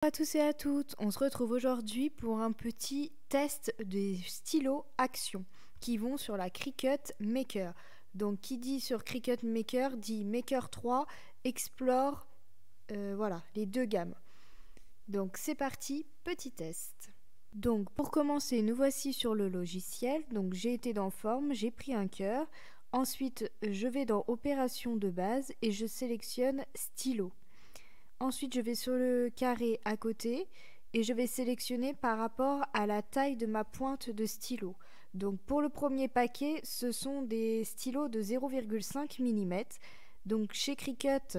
Bonjour à tous et à toutes, on se retrouve aujourd'hui pour un petit test des stylos Action qui vont sur la Cricut Maker. Donc qui dit sur Cricut Maker dit Maker 3, Explore, voilà les deux gammes. Donc c'est parti, petit test. Donc pour commencer, nous voici sur le logiciel. Donc j'ai été dans Forme, j'ai pris un cœur. Ensuite je vais dans Opération de base et je sélectionne Stylo. Ensuite, je vais sur le carré à côté et je vais sélectionner par rapport à la taille de ma pointe de stylo. Donc pour le premier paquet, ce sont des stylos de 0,5 mm. Donc chez Cricut,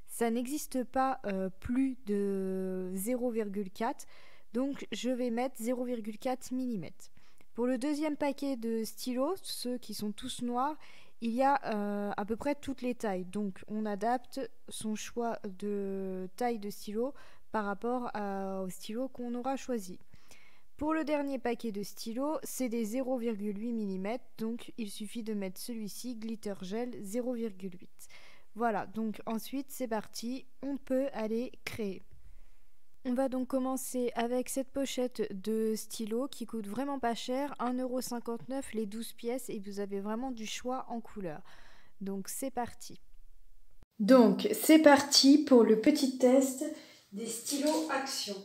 ça n'existe pas plus de 0,4. Donc je vais mettre 0,4 mm. Pour le deuxième paquet de stylos, ceux qui sont tous noirs, il y a à peu près toutes les tailles. Donc on adapte son choix de taille de stylo par rapport au stylo qu'on aura choisi. Pour le dernier paquet de stylos, c'est des 0,8 mm, donc il suffit de mettre celui-ci, Glitter Gel 0,8. Voilà, donc ensuite c'est parti, on peut aller créer. On va donc commencer avec cette pochette de stylo qui coûte vraiment pas cher, 1,59 € les 12 pièces et vous avez vraiment du choix en couleur. Donc c'est parti. Donc c'est parti pour le petit test des stylos Action.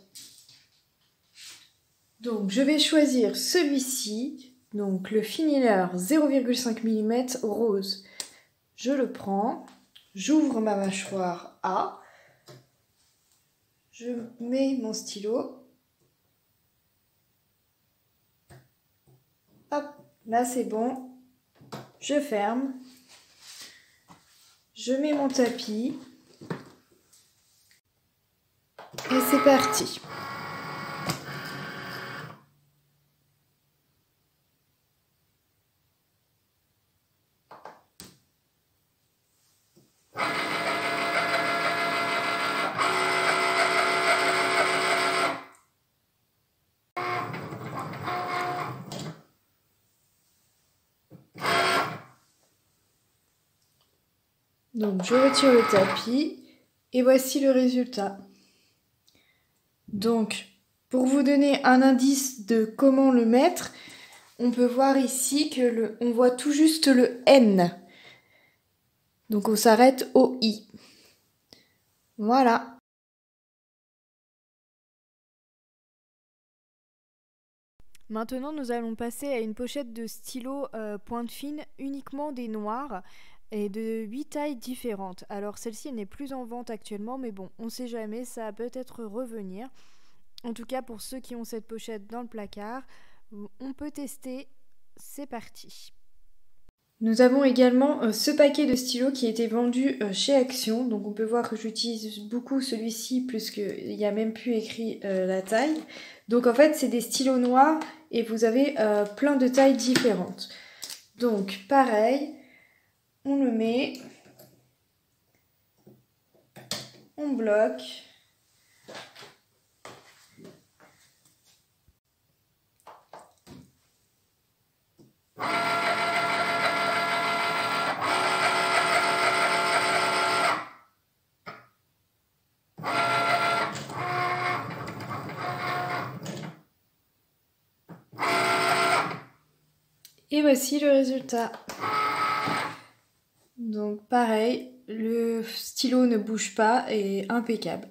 Donc je vais choisir celui-ci, donc le Finiller 0,5 mm rose. Je le prends, j'ouvre ma mâchoire A. Je mets mon stylo. Hop, là c'est bon. Je ferme. Je mets mon tapis. Et c'est parti. Donc je retire le tapis et voici le résultat. Donc pour vous donner un indice de comment le mettre, on peut voir ici que on voit tout juste le N. Donc on s'arrête au I. Voilà. Maintenant, nous allons passer à une pochette de stylo pointe fine, uniquement des noirs et de 8 tailles différentes. Alors celle-ci n'est plus en vente actuellement, mais bon, on ne sait jamais, ça va peut-être revenir. En tout cas, pour ceux qui ont cette pochette dans le placard, on peut tester. C'est parti. Nous avons également ce paquet de stylos qui a été vendu chez Action. Donc on peut voir que j'utilise beaucoup celui-ci puisqu'il n'y a même plus écrit la taille. Donc en fait c'est des stylos noirs et vous avez plein de tailles différentes. Donc pareil, on le met, on bloque. Et voici le résultat. Donc pareil, le stylo ne bouge pas et est impeccable.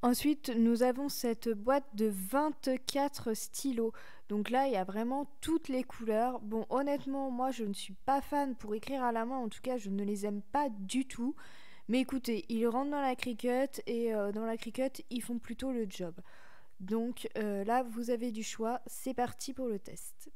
Ensuite, nous avons cette boîte de 24 stylos. Donc là, il y a vraiment toutes les couleurs. Bon, honnêtement, moi, je ne suis pas fan pour écrire à la main. En tout cas, je ne les aime pas du tout. Mais écoutez, ils rentrent dans la Cricut et dans la Cricut, ils font plutôt le job. Donc là, vous avez du choix. C'est parti pour le test.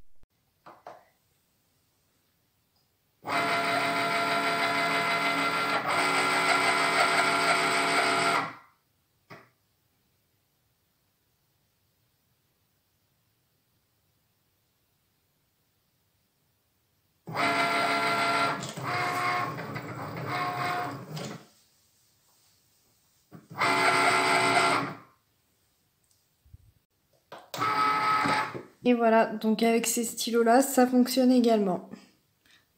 Et voilà, donc avec ces stylos-là, ça fonctionne également.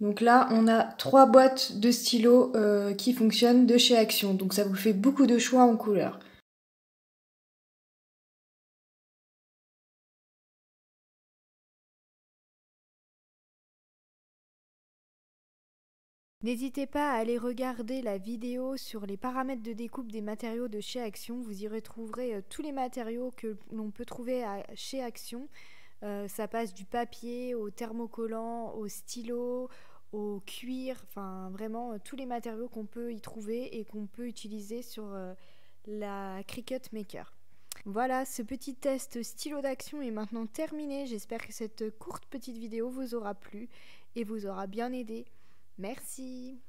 Donc là, on a 3 boîtes de stylos qui fonctionnent de chez Action. Donc ça vous fait beaucoup de choix en couleurs. N'hésitez pas à aller regarder la vidéo sur les paramètres de découpe des matériaux de chez Action. Vous y retrouverez tous les matériaux que l'on peut trouver chez Action. Ça passe du papier au thermocollant, au stylo, au cuir, enfin vraiment tous les matériaux qu'on peut y trouver et qu'on peut utiliser sur la Cricut Maker. Voilà, ce petit test stylo d'action est maintenant terminé. J'espère que cette courte petite vidéo vous aura plu et vous aura bien aidé. Merci.